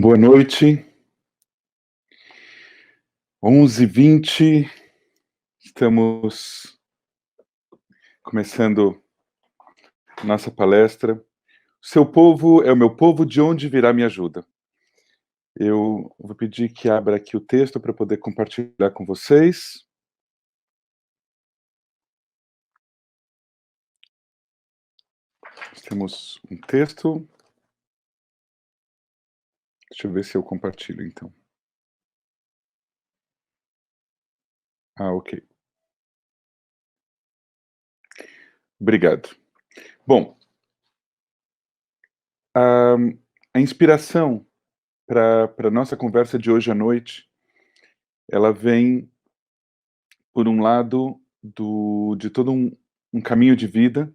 Boa noite, 11h20, estamos começando nossa palestra. Seu povo é o meu povo, de onde virá minha ajuda? Eu vou pedir que abra aqui o texto para poder compartilhar com vocês. Temos um texto. Deixa eu ver se eu compartilho, então. Ok. Obrigado. Bom, a inspiração para a nossa conversa de hoje à noite, ela vem, por um lado, de todo um caminho de vida,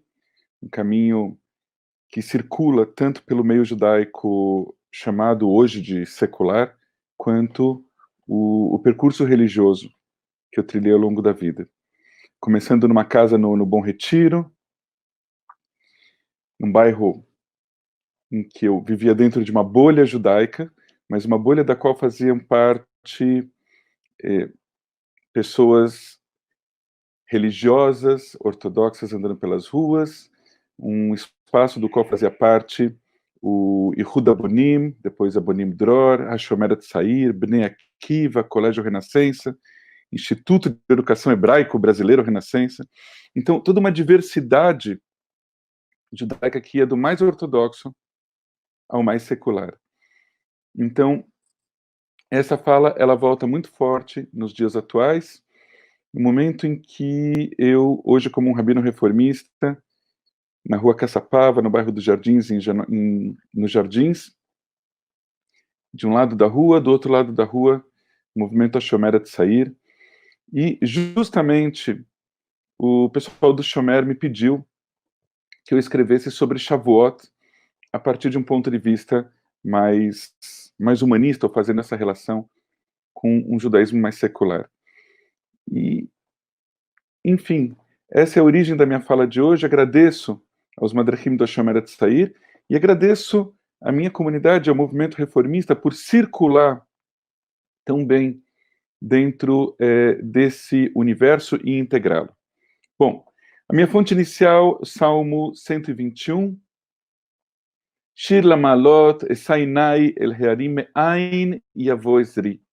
um caminho que circula tanto pelo meio judaico chamado hoje de secular, quanto o percurso religioso que eu trilhei ao longo da vida. Começando numa casa no Bom Retiro, num bairro em que eu vivia dentro de uma bolha judaica, mas uma bolha da qual faziam parte pessoas religiosas, ortodoxas andando pelas ruas, um espaço do qual fazia parte o Ihud Abonim, depois Abonim Dror, Hashomer Tzair, Bnei Akiva, Colégio Renascença, Instituto de Educação Hebraico Brasileiro Renascença. Então, toda uma diversidade judaica que ia do mais ortodoxo ao mais secular. Então, essa fala, ela volta muito forte nos dias atuais, no momento em que eu, hoje como um rabino reformista, na rua Caçapava, no bairro dos Jardins, nos Jardins, de um lado da rua, do outro lado da rua, o movimento Hashomer Tzair, e justamente o pessoal do Shomer me pediu que eu escrevesse sobre Shavuot a partir de um ponto de vista mais humanista, ou fazendo essa relação com um judaísmo mais secular. E, enfim, essa é a origem da minha fala de hoje. Agradeço aos Madrachim do Hashomer Tzair e agradeço à minha comunidade, ao movimento reformista, por circular tão bem dentro desse universo e integrá-lo. Bom, a minha fonte inicial, Salmo 121, Shir Lamalot, Esainai, El Hearim Me'ain Yavo Ezri.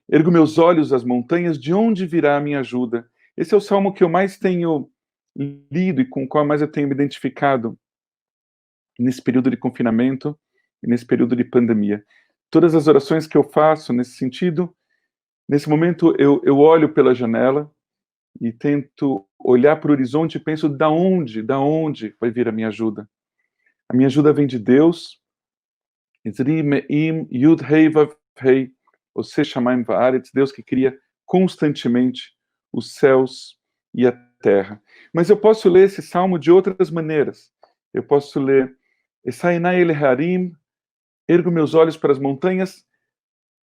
Ergo meus olhos às montanhas, de onde virá a minha ajuda? Esse é o salmo que eu mais tenho lido e com o qual mais eu tenho me identificado nesse período de confinamento e nesse período de pandemia. Todas as orações que eu faço nesse sentido, nesse momento eu olho pela janela e tento olhar para o horizonte e penso da onde vai vir a minha ajuda. A minha ajuda vem de Deus. Ezri Me'im Yud Hei Vav Hei, Ose Shamayim Va'aretz, Deus que cria constantemente os céus e a terra. Mas eu posso ler esse salmo de outras maneiras. Eu posso ler Esainai El Harim, ergo meus olhos para as montanhas,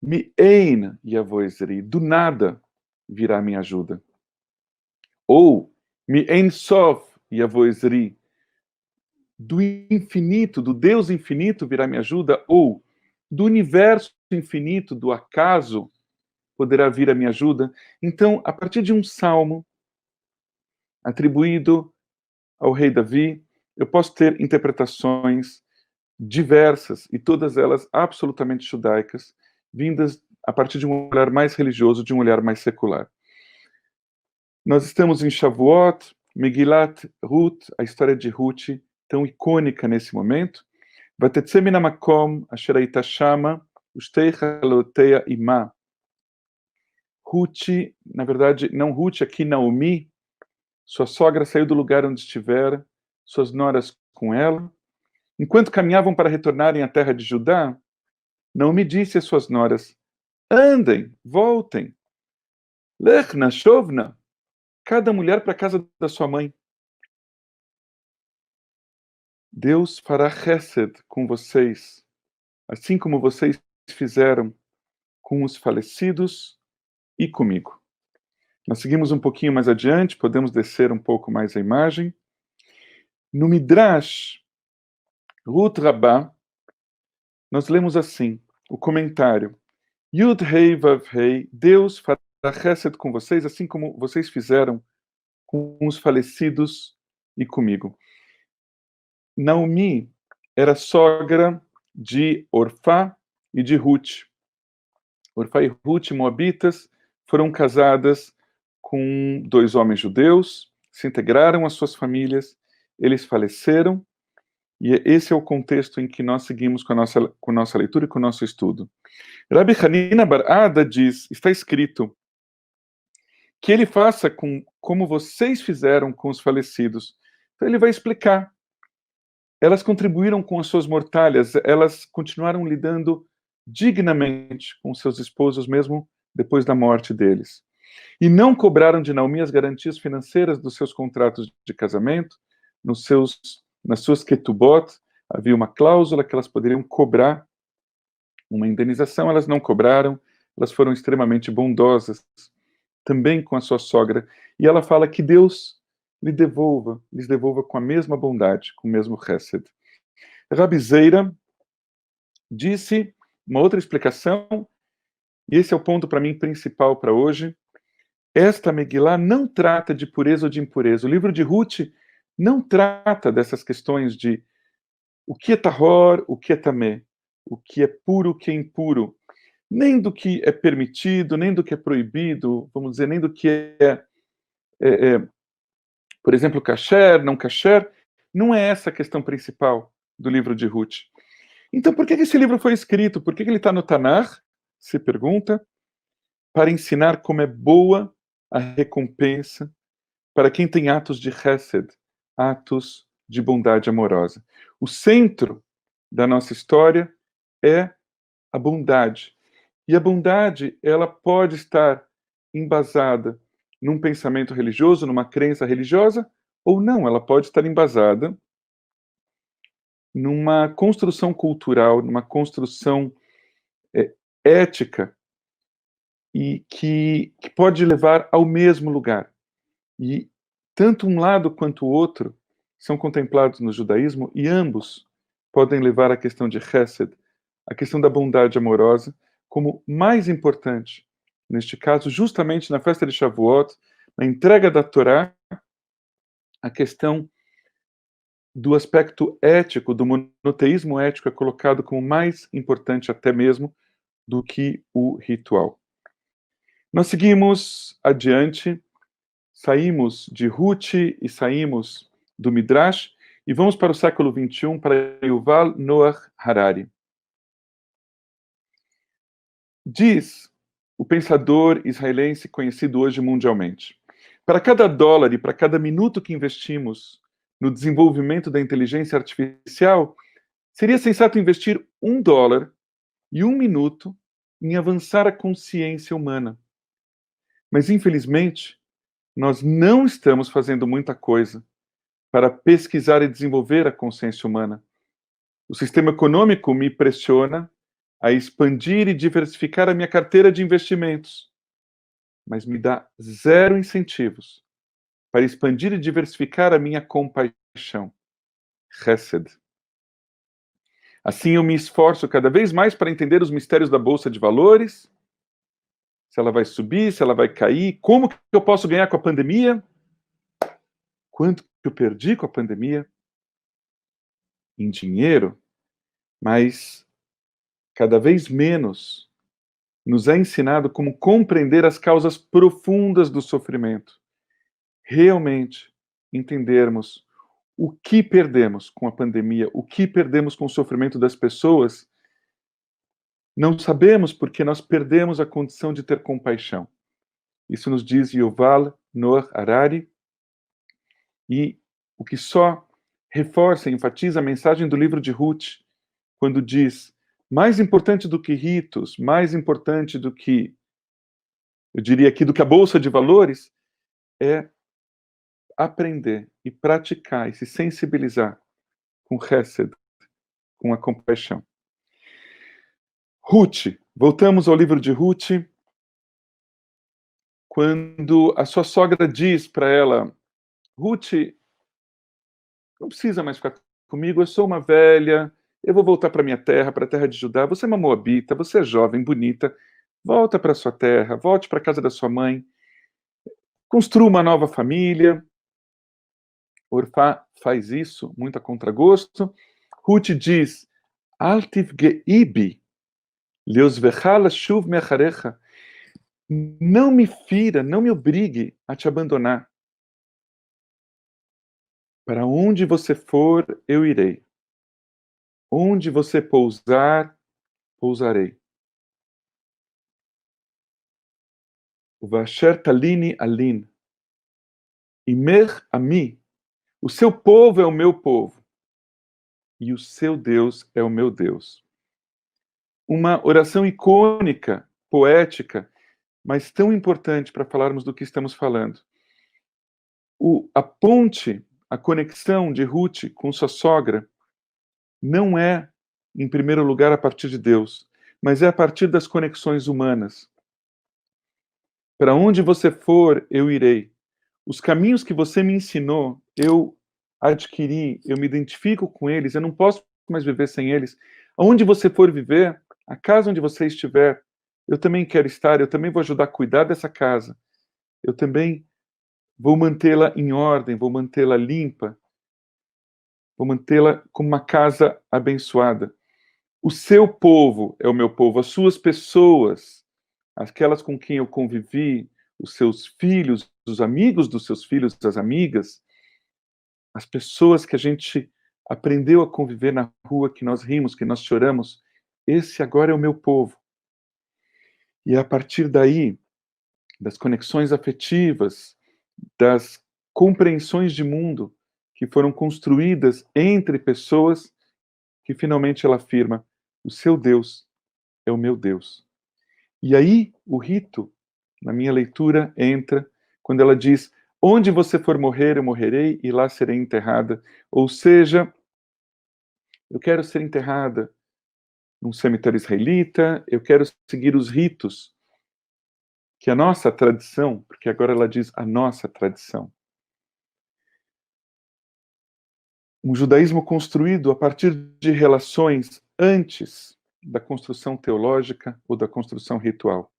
Mi'ein Yavo Ezri, do nada virá a minha ajuda. Ou Mi'ein Sof Yavo Ezri, do infinito, do Deus infinito virá minha ajuda, ou do universo infinito, do acaso, poderá vir a minha ajuda. Então, a partir de um salmo atribuído ao rei Davi, eu posso ter interpretações diversas, e todas elas absolutamente judaicas, vindas a partir de um olhar mais religioso, de um olhar mais secular. Nós estamos em Shavuot, Megilat Ruth, a história de Ruth, tão icônica nesse momento. ותצא מן המקום אשר הייתה שמה, ושתי חלותיה עמה. Ruth, na verdade, não Ruth, aqui Naomi, sua sogra saiu do lugar onde estivera, suas noras com ela. Enquanto caminhavam para retornarem à terra de Judá, Naomi disse às suas noras, andem, voltem. Lechna, shovna, cada mulher para a casa da sua mãe. Deus fará chesed com vocês, assim como vocês fizeram com os falecidos e comigo. Nós seguimos um pouquinho mais adiante, podemos descer um pouco mais a imagem. No Midrash, Ruth Rabbah, nós lemos assim, o comentário. Yud Hei Vav Hei, Deus fará chesed com vocês, assim como vocês fizeram com os falecidos e comigo. Naomi era sogra de Orfá e de Ruth. Orfá e Ruth, moabitas, foram casadas com 2 homens judeus, se integraram às suas famílias, eles faleceram, e esse é o contexto em que nós seguimos com a nossa leitura e com o nosso estudo. Rabbi Hanina bar Ada diz, está escrito, que ele faça como vocês fizeram com os falecidos. Então ele vai explicar. Elas contribuíram com as suas mortalhas, elas continuaram lidando dignamente com seus esposos, mesmo depois da morte deles. E não cobraram de Naomi as garantias financeiras dos seus contratos de casamento, nas suas ketubot, havia uma cláusula que elas poderiam cobrar uma indenização, elas não cobraram, elas foram extremamente bondosas, também com a sua sogra, e ela fala que Deus lhes devolva com a mesma bondade, com o mesmo chesed. Rabi Zeira disse uma outra explicação, e esse é o ponto para mim principal para hoje. Esta Megilá não trata de pureza ou de impureza. O livro de Ruth não trata dessas questões de o que é tahor, o que é tamé, o que é puro, o que é impuro, nem do que é permitido, nem do que é proibido, vamos dizer, nem do que por exemplo, kasher, não kasher. Não é essa a questão principal do livro de Ruth. Então, por que esse livro foi escrito? Por que ele está no Tanar? Se pergunta. Para ensinar como é boa a recompensa para quem tem atos de chesed, atos de bondade amorosa. O centro da nossa história é a bondade. E a bondade, ela pode estar embasada num pensamento religioso, numa crença religiosa, ou não, ela pode estar embasada numa construção cultural, numa construção ética, e que pode levar ao mesmo lugar. E tanto um lado quanto o outro são contemplados no judaísmo, e ambos podem levar a questão de chesed, a questão da bondade amorosa, como mais importante, neste caso, justamente na festa de Shavuot, na entrega da Torá, a questão do aspecto ético, do monoteísmo ético é colocado como mais importante até mesmo do que o ritual. Nós seguimos adiante, saímos de Ruth e saímos do Midrash e vamos para o século XXI, para Yuval Noah Harari. Diz o pensador israelense conhecido hoje mundialmente: para cada dólar e para cada minuto que investimos no desenvolvimento da inteligência artificial, seria sensato investir $1 e 1 minuto em avançar a consciência humana. Mas, infelizmente, nós não estamos fazendo muita coisa para pesquisar e desenvolver a consciência humana. O sistema econômico me pressiona a expandir e diversificar a minha carteira de investimentos, mas me dá 0 incentivos para expandir e diversificar a minha compaixão, chesed. Assim eu me esforço cada vez mais para entender os mistérios da bolsa de valores, se ela vai subir, se ela vai cair, como que eu posso ganhar com a pandemia, quanto que eu perdi com a pandemia em dinheiro, mas cada vez menos nos é ensinado como compreender as causas profundas do sofrimento. Realmente entendermos o que perdemos com a pandemia, o que perdemos com o sofrimento das pessoas, não sabemos porque nós perdemos a condição de ter compaixão. Isso nos diz Yuval Noah Harari, e o que só reforça e enfatiza a mensagem do livro de Ruth, quando diz: mais importante do que ritos, mais importante do que, eu diria aqui, do que a bolsa de valores, é aprender e praticar e se sensibilizar com chesed, com a compaixão. Ruth, voltamos ao livro de Ruth, quando a sua sogra diz para ela: Ruth, não precisa mais ficar comigo, eu sou uma velha, eu vou voltar para minha terra, para a terra de Judá. Você é uma moabita, você é jovem, bonita, volta para sua terra, volte para a casa da sua mãe, construa uma nova família. Orfá faz isso, muito a contragosto. Ruth diz, Altiv geibi, leosvechala shuv meacharecha. Não me fira, não me obrigue a te abandonar. Para onde você for, eu irei. Onde você pousar, pousarei. Vasher talini alin. Imer ami. O seu povo é o meu povo. E o seu Deus é o meu Deus. Uma oração icônica, poética, mas tão importante para falarmos do que estamos falando. A ponte, a conexão de Ruth com sua sogra, não é, em primeiro lugar, a partir de Deus, mas é a partir das conexões humanas. Para onde você for, eu irei. Os caminhos que você me ensinou, eu adquiri, eu me identifico com eles, eu não posso mais viver sem eles. Aonde você for viver, a casa onde você estiver, eu também quero estar, eu também vou ajudar a cuidar dessa casa. Eu também vou mantê-la em ordem, vou mantê-la limpa, vou mantê-la como uma casa abençoada. O seu povo é o meu povo, as suas pessoas, aquelas com quem eu convivi, os seus filhos, os amigos dos seus filhos, as amigas, as pessoas que a gente aprendeu a conviver na rua, que nós rimos, que nós choramos, esse agora é o meu povo. E é a partir daí, das conexões afetivas, das compreensões de mundo que foram construídas entre pessoas, que finalmente ela afirma: o seu Deus é o meu Deus. E aí o rito, na minha leitura, entra quando ela diz: onde você for morrer, eu morrerei e lá serei enterrada. Ou seja, eu quero ser enterrada num cemitério israelita, eu quero seguir os ritos que a nossa tradição, porque agora ela diz a nossa tradição. Um judaísmo construído a partir de relações antes da construção teológica ou da construção ritual.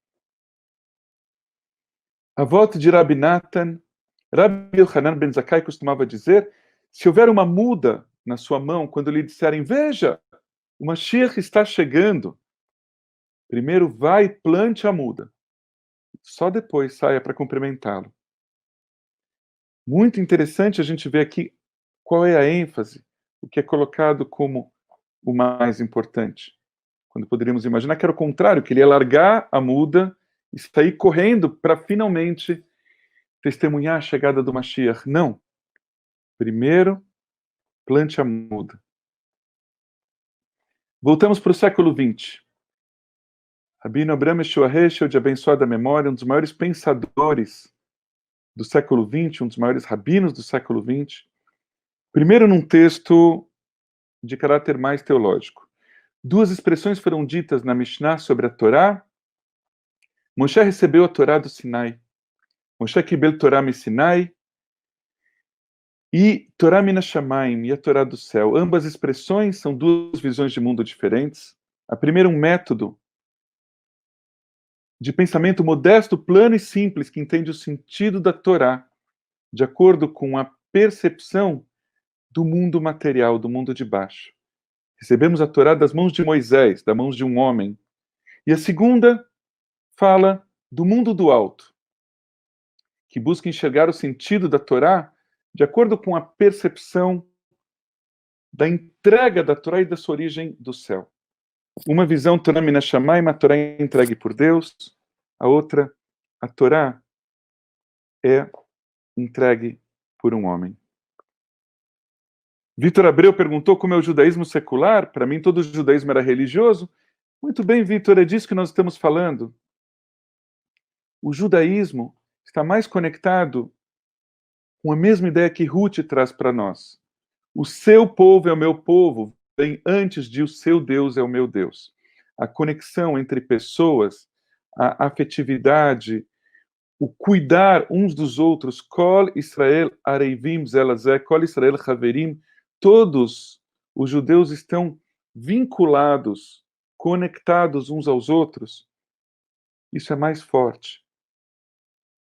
A volta de Rabbi Natan, Rabbi Yochanan ben Zakkai costumava dizer: se houver uma muda na sua mão, quando lhe disserem, veja, o Mashiach está chegando, primeiro vai e plante a muda. Só depois saia para cumprimentá-lo. Muito interessante a gente ver aqui qual é a ênfase, o que é colocado como o mais importante. Quando poderíamos imaginar que era o contrário, que ele ia largar a muda e sair correndo para finalmente testemunhar a chegada do Mashiach. Não. Primeiro, plante a muda. Voltamos para o século XX. Rabino Abraham Yeshua Heschel, de abençoada memória, um dos maiores pensadores do século XX, um dos maiores rabinos do século XX. Primeiro, num texto de caráter mais teológico. Duas expressões foram ditas na Mishnah sobre a Torá. Moshe recebeu a Torá do Sinai. Moshe quibel Torá me Sinai. E Torá mina Shamayim, e a Torá do céu. Ambas expressões são duas visões de mundo diferentes. A primeira, um método de pensamento modesto, plano e simples, que entende o sentido da Torá, de acordo com a percepção do mundo material, do mundo de baixo. Recebemos a Torá das mãos de Moisés, das mãos de um homem. E a segunda fala do mundo do alto, que busca enxergar o sentido da Torá de acordo com a percepção da entrega da Torá e da sua origem do céu. Uma visão, Torá mina Shamayim, a Torá é entregue por Deus. A outra, a Torá é entregue por um homem. Vitor Abreu perguntou como é o judaísmo secular. Para mim, todo o judaísmo era religioso. Muito bem, Vitor, é disso que nós estamos falando. O judaísmo está mais conectado com a mesma ideia que Ruth traz para nós. O seu povo é o meu povo, vem antes de o seu Deus é o meu Deus. A conexão entre pessoas, a afetividade, o cuidar uns dos outros, Kol Israel Areivim Zelazé, Kol Israel Haverim, todos os judeus estão vinculados, conectados uns aos outros, isso é mais forte.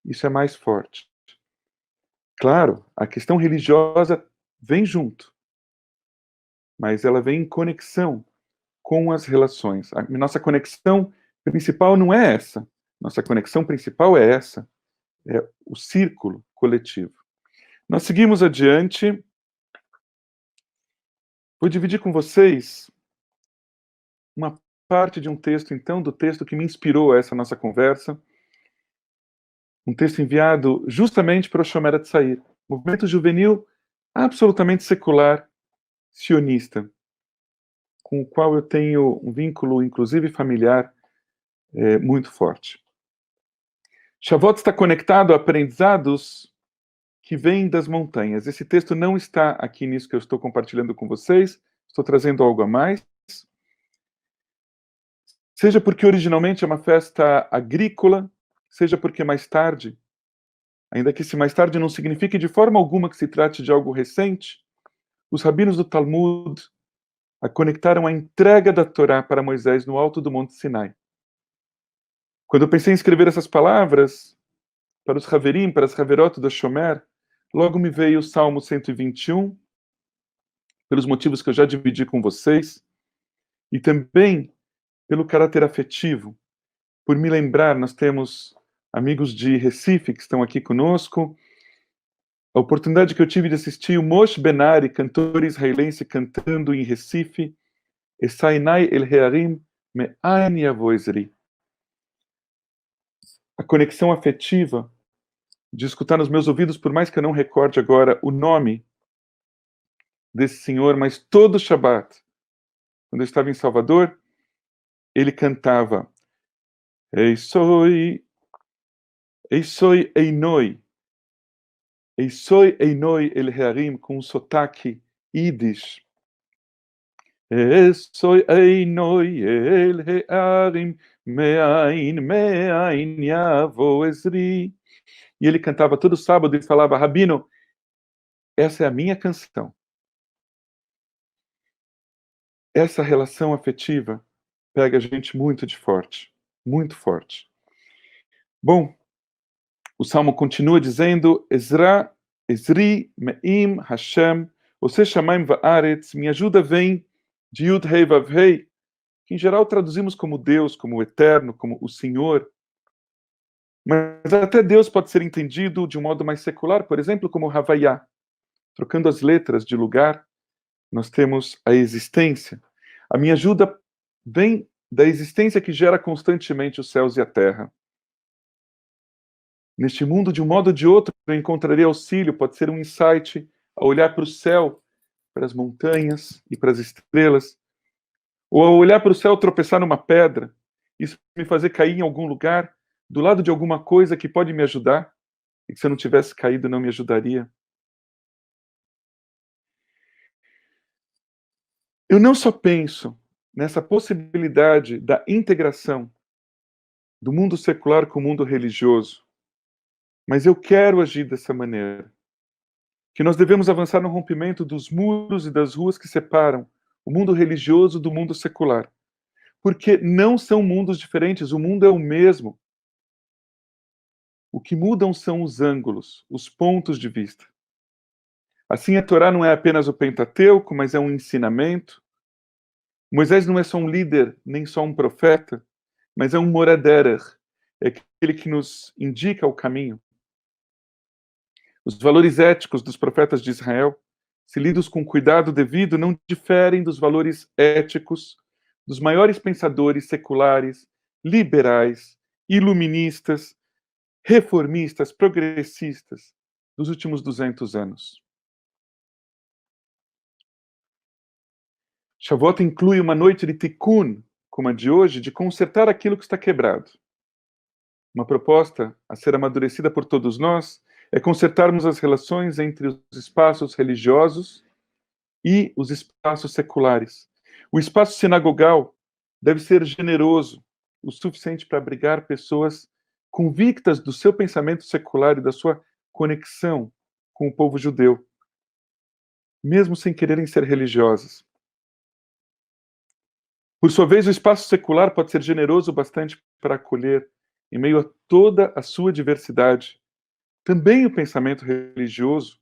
Isso é mais forte. Claro, a questão religiosa vem junto, mas ela vem em conexão com as relações. A nossa conexão principal não é essa. Nossa conexão principal é essa, é o círculo coletivo. Nós seguimos adiante. Vou dividir com vocês uma parte de um texto, então, do texto que me inspirou a essa nossa conversa. Um texto enviado justamente para o Shomer Hatzair, movimento juvenil absolutamente secular, sionista, com o qual eu tenho um vínculo, inclusive familiar, muito forte. Shavuot está conectado a aprendizados que vêm das montanhas. Esse texto não está aqui nisso que eu estou compartilhando com vocês, estou trazendo algo a mais. Seja porque originalmente é uma festa agrícola, seja porque mais tarde, ainda que esse mais tarde não signifique de forma alguma que se trate de algo recente, os rabinos do Talmud a conectaram a entrega da Torá para Moisés no alto do Monte Sinai. Quando eu pensei em escrever essas palavras para os Haverim, para as Haverot do Shomer, logo me veio o Salmo 121, pelos motivos que eu já dividi com vocês, e também pelo caráter afetivo. Por me lembrar, nós temos amigos de Recife que estão aqui conosco, a oportunidade que eu tive de assistir o Moshe Benari, cantor israelense, cantando em Recife, Esainai el Hearim me'ain yavo ezri. A conexão afetiva de escutar nos meus ouvidos, por mais que eu não recorde agora o nome desse senhor, mas todo Shabbat, quando eu estava em Salvador, ele cantava Ei soy Einoi, Ei soy Einoi el Hearim, com um sotaque Yiddish. Ei soy Einoi el Hearim, me'ain yavo ezri. E ele cantava todo sábado e falava, Rabino, essa é a minha canção. Essa relação afetiva pega a gente muito de forte, muito forte. Bom, o Salmo continua dizendo, Ezri me'im Hashem, Ose shamayim va'aretz, minha ajuda vem de Yud Hei Vav Hei, que em geral traduzimos como Deus, como o Eterno, como o Senhor. Mas até Deus pode ser entendido de um modo mais secular, por exemplo, como Havaiá. Trocando as letras de lugar, nós temos a existência. A minha ajuda vem da existência que gera constantemente os céus e a terra. Neste mundo, de um modo ou de outro, eu encontrarei auxílio, pode ser um insight, a olhar para o céu, para as montanhas e para as estrelas, ou ao olhar para o céu, tropeçar numa pedra, isso me fazer cair em algum lugar, do lado de alguma coisa que pode me ajudar, e que se eu não tivesse caído não me ajudaria. Eu não só penso nessa possibilidade da integração do mundo secular com o mundo religioso, mas eu quero agir dessa maneira. Que nós devemos avançar no rompimento dos muros e das ruas que separam o mundo religioso do mundo secular. Porque não são mundos diferentes, o mundo é o mesmo. O que mudam são os ângulos, os pontos de vista. Assim, a Torá não é apenas o Pentateuco, mas é um ensinamento. Moisés não é só um líder, nem só um profeta, mas é um moraderer, é aquele que nos indica o caminho. Os valores éticos dos profetas de Israel, se lidos com cuidado devido, não diferem dos valores éticos dos maiores pensadores seculares, liberais, iluministas, reformistas, progressistas dos últimos 200 anos. Shavuot inclui uma noite de tikkun, como a de hoje, de consertar aquilo que está quebrado. Uma proposta a ser amadurecida por todos nós é consertarmos as relações entre os espaços religiosos e os espaços seculares. O espaço sinagogal deve ser generoso, o suficiente para abrigar pessoas convictas do seu pensamento secular e da sua conexão com o povo judeu, mesmo sem quererem ser religiosas. Por sua vez, o espaço secular pode ser generoso o bastante para acolher, em meio a toda a sua diversidade, também o pensamento religioso,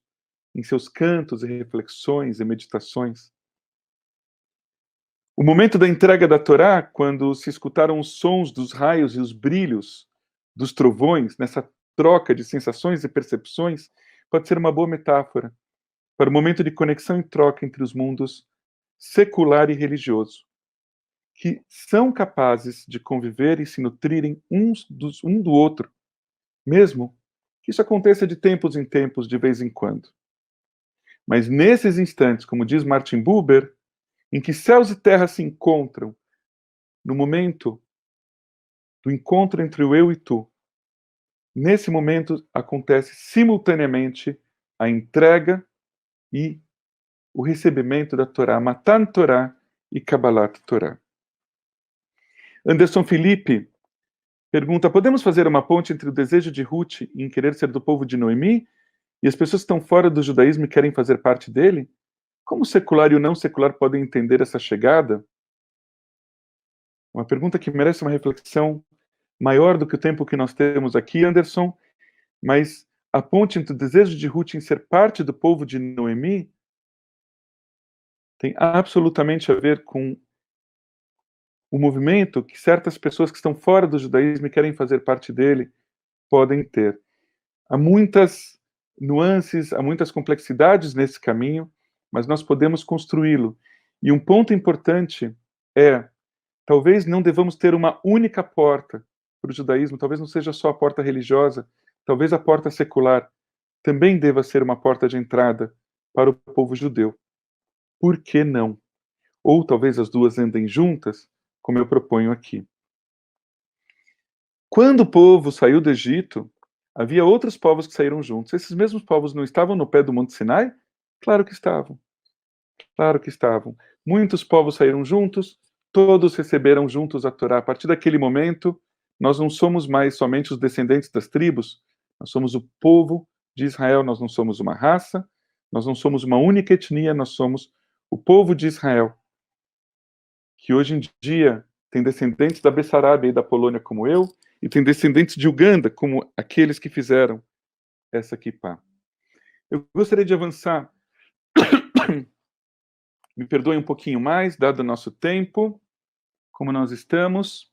em seus cantos e reflexões e meditações. O momento da entrega da Torá, quando se escutaram os sons dos raios e os brilhos dos trovões, nessa troca de sensações e percepções, pode ser uma boa metáfora para o momento de conexão e troca entre os mundos secular e religioso, que são capazes de conviver e se nutrirem um do outro, mesmo que isso aconteça de tempos em tempos, de vez em quando. Mas nesses instantes, como diz Martin Buber, em que céus e terra se encontram, no momento do encontro entre o eu e tu, nesse momento acontece simultaneamente a entrega e o recebimento da Torá, Matan Torá e Kabbalat Torá. Anderson Felipe pergunta: podemos fazer uma ponte entre o desejo de Ruth em querer ser do povo de Noemi e as pessoas que estão fora do judaísmo e querem fazer parte dele? Como o secular e o não secular podem entender essa chegada? Uma pergunta que merece uma reflexão maior do que o tempo que nós temos aqui, Anderson, mas a ponte entre o desejo de Ruth em ser parte do povo de Noemi tem absolutamente a ver com o movimento que certas pessoas que estão fora do judaísmo e querem fazer parte dele podem ter. Há muitas nuances, há muitas complexidades nesse caminho, mas nós podemos construí-lo. E um ponto importante é, talvez não devamos ter uma única porta para o judaísmo, talvez não seja só a porta religiosa, talvez a porta secular também deva ser uma porta de entrada para o povo judeu. Por que não? Ou talvez as duas andem juntas, como eu proponho aqui. Quando o povo saiu do Egito, havia outros povos que saíram juntos. Esses mesmos povos não estavam no pé do Monte Sinai? Claro que estavam. Claro que estavam. Muitos povos saíram juntos, todos receberam juntos a Torá. A partir daquele momento, nós não somos mais somente os descendentes das tribos, nós somos o povo de Israel, nós não somos uma raça, nós não somos uma única etnia, nós somos o povo de Israel, que hoje em dia tem descendentes da Bessarabia e da Polônia como eu, e tem descendentes de Uganda como aqueles que fizeram essa kippah. Eu gostaria de avançar, me perdoem um pouquinho mais, dado o nosso tempo, como nós estamos.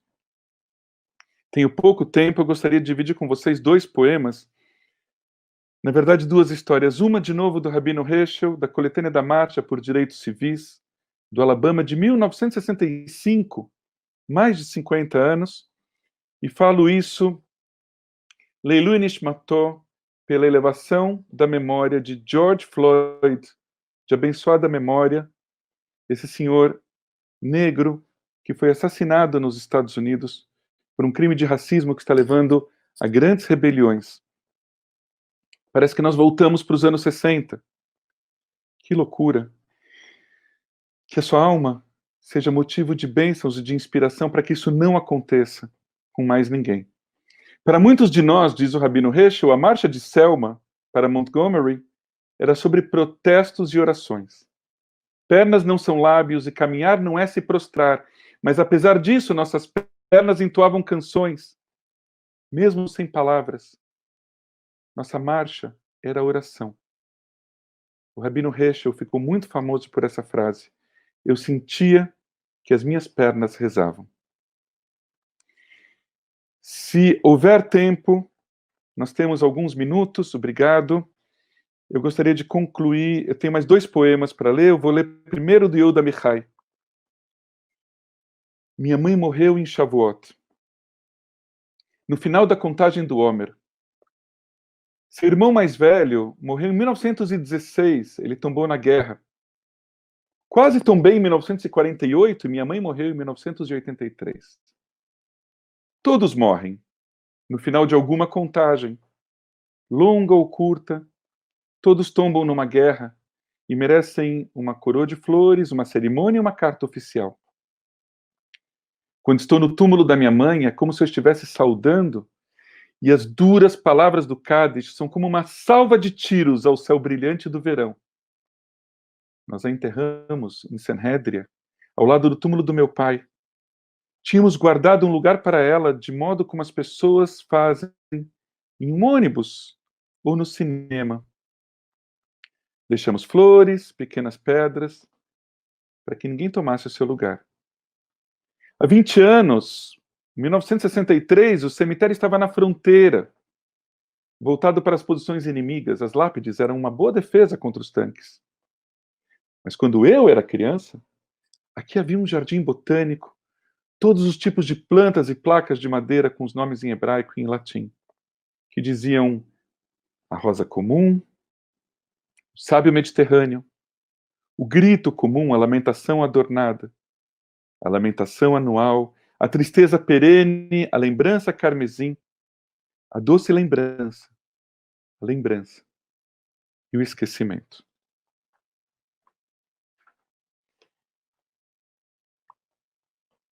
Tenho pouco tempo, eu gostaria de dividir com vocês dois poemas, na verdade duas histórias, uma de novo do Rabino Heschel, da coletânea da Marcha por Direitos Civis, do Alabama, de 1965, mais de 50 anos, e falo isso, Leilui Nishmato, pela elevação da memória de George Floyd, de abençoada memória, esse senhor negro que foi assassinado nos Estados Unidos por um crime de racismo que está levando a grandes rebeliões. Parece que nós voltamos para os anos 60. Que loucura. Que a sua alma seja motivo de bênçãos e de inspiração para que isso não aconteça com mais ninguém. Para muitos de nós, diz o Rabino Heschel, a marcha de Selma para Montgomery era sobre protestos e orações. Pernas não são lábios e caminhar não é se prostrar, mas apesar disso, nossas pernas entoavam canções, mesmo sem palavras. Nossa marcha era oração. O Rabino Heschel ficou muito famoso por essa frase. Eu sentia que as minhas pernas rezavam. Se houver tempo, nós temos alguns minutos, obrigado. Eu gostaria de concluir, eu tenho mais dois poemas para ler, eu vou ler primeiro do Yehuda Amichai. Minha mãe morreu em Shavuot. No final da contagem do Homer. Seu irmão mais velho morreu em 1916, ele tombou na guerra. Quase tombei em 1948 e minha mãe morreu em 1983. Todos morrem, no final de alguma contagem, longa ou curta, todos tombam numa guerra e merecem uma coroa de flores, uma cerimônia e uma carta oficial. Quando estou no túmulo da minha mãe, é como se eu estivesse saudando, e as duras palavras do Cádiz são como uma salva de tiros ao céu brilhante do verão. Nós a enterramos em Sanhédria, ao lado do túmulo do meu pai, Tínhamos guardado um lugar para ela, de modo como as pessoas fazem em um ônibus ou no cinema. Deixamos flores, pequenas pedras, para que ninguém tomasse o seu lugar. Há 20 anos, em 1963, o cemitério estava na fronteira, voltado para as posições inimigas. As lápides eram uma boa defesa contra os tanques. Mas quando eu era criança, aqui havia um jardim botânico, todos os tipos de plantas e placas de madeira com os nomes em hebraico e em latim, que diziam a rosa comum, o sábio mediterrâneo, o grito comum, a lamentação adornada, a lamentação anual, a tristeza perene, a lembrança carmesim, a doce lembrança, a lembrança e o esquecimento.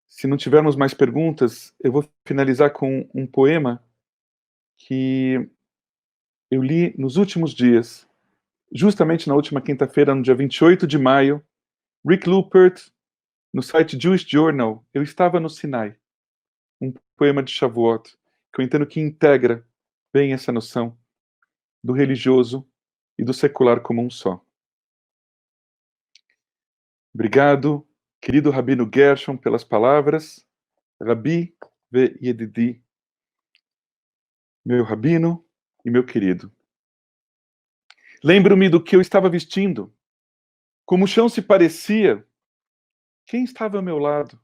Se não tivermos mais perguntas, eu vou finalizar com um poema que eu li nos últimos dias, justamente na última quinta-feira, no dia 28 de maio, Rick Lupert, no site Jewish Journal, eu estava no Sinai, um poema de Shavuot, que eu entendo que integra bem essa noção do religioso e do secular como um só. Obrigado, querido Rabino Gershon, pelas palavras. Rabi ve Yedidi, meu rabino e meu querido. Lembro-me do que eu estava vestindo, como o chão se parecia. Quem estava ao meu lado?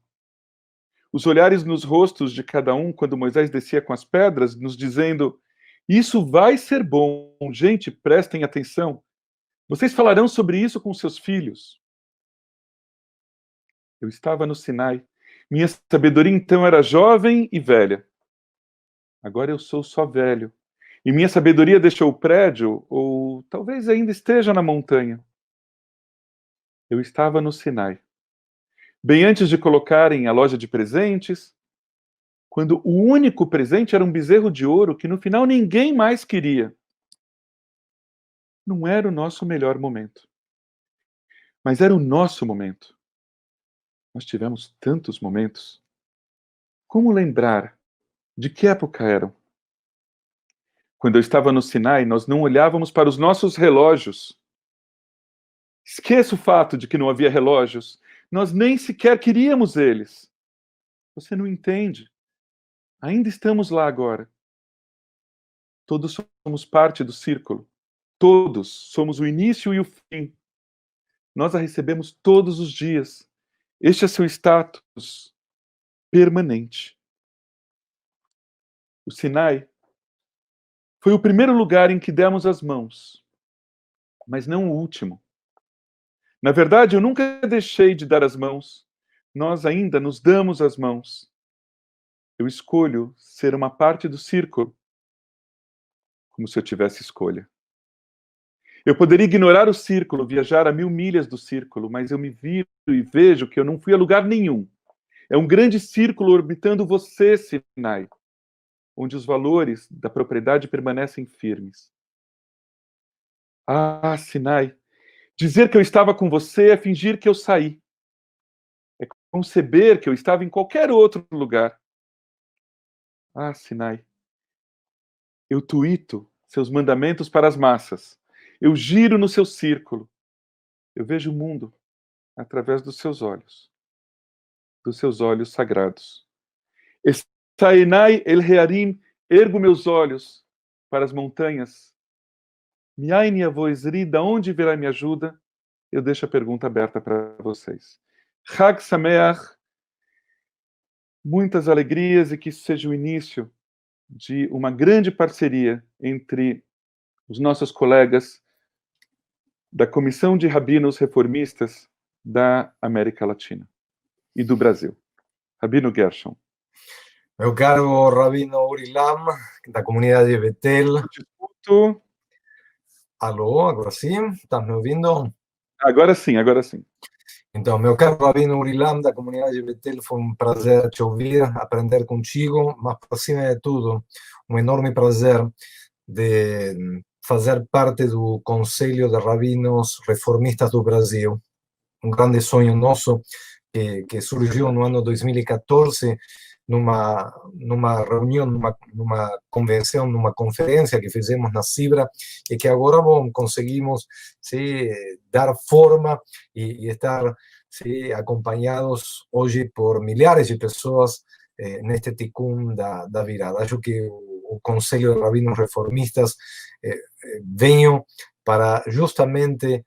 Os olhares nos rostos de cada um quando Moisés descia com as pedras, nos dizendo: isso vai ser bom, gente, prestem atenção. Vocês falarão sobre isso com seus filhos. Eu estava no Sinai. Minha sabedoria então era jovem e velha. Agora eu sou só velho. E minha sabedoria deixou o prédio, ou talvez ainda esteja na montanha. Eu estava no Sinai. Bem antes de colocarem a loja de presentes, quando o único presente era um bezerro de ouro que no final ninguém mais queria. Não era o nosso melhor momento. Mas era o nosso momento. Nós tivemos tantos momentos. Como lembrar de que época eram? Quando eu estava no Sinai, nós não olhávamos para os nossos relógios. Esqueça o fato de que não havia relógios. Nós nem sequer queríamos eles. Você não entende. Ainda estamos lá agora. Todos somos parte do círculo. Todos somos o início e o fim. Nós a recebemos todos os dias. Este é seu status permanente. O Sinai foi o primeiro lugar em que demos as mãos, mas não o último. Na verdade, eu nunca deixei de dar as mãos. Nós ainda nos damos as mãos. Eu escolho ser uma parte do círculo, como se eu tivesse escolha. Eu poderia ignorar o círculo, viajar a 1000 milhas do círculo, mas eu me viro e vejo que eu não fui a lugar nenhum. É um grande círculo orbitando você, Sinai, onde os valores da propriedade permanecem firmes. Ah, Sinai, dizer que eu estava com você é fingir que eu saí. É conceber que eu estava em qualquer outro lugar. Ah, Sinai, eu tuito seus mandamentos para as massas. Eu giro no seu círculo. Eu vejo o mundo através dos seus olhos sagrados. Estaenai el Rearim, ergo meus olhos para as montanhas. Miaini avoisri, da onde virá minha ajuda? Eu deixo a pergunta aberta para vocês. Chag Sameach, muitas alegrias e que isso seja o início de uma grande parceria entre os nossos colegas da Comissão de Rabinos Reformistas da América Latina e do Brasil. Rabino Gershon. Meu caro Rabino Uri Lam, da comunidade de Betel. Te escuto. Alô, agora sim? Está me ouvindo? Agora sim, agora sim. Então, meu caro Rabino Uri Lam, da comunidade de Betel, foi um prazer te ouvir, aprender contigo, mas, por cima de tudo, um enorme prazer de fazer parte do Conselho de Rabinos Reformistas do Brasil. Um grande sonho nosso que surgiu no ano 2014, numa reunião, numa convenção, numa conferência que fizemos na Cibra, e que agora, bom, conseguimos dar forma e estar acompanhados hoje por milhares de pessoas neste Tikkun da virada. Acho que o Conselho de Rabinos Reformistas veio para justamente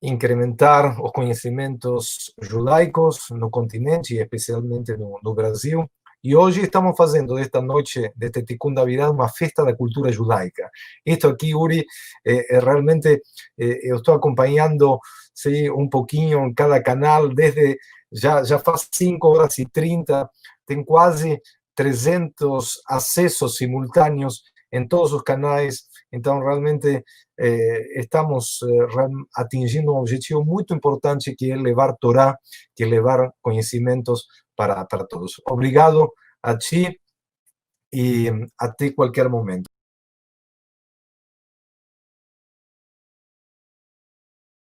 incrementar os conhecimentos judaicos no continente e especialmente no Brasil. E hoje estamos fazendo desta noite, deste Tikkun da virada, uma festa da cultura judaica. Isto aqui, Uri, realmente eu estou acompanhando um pouquinho em cada canal, desde já faz 5h30, tem quase 300 acessos simultâneos em todos os canais. Então, realmente, estamos atingindo um objetivo muito importante, que é levar Torá, que é levar conhecimentos para todos. Obrigado a ti e até qualquer momento.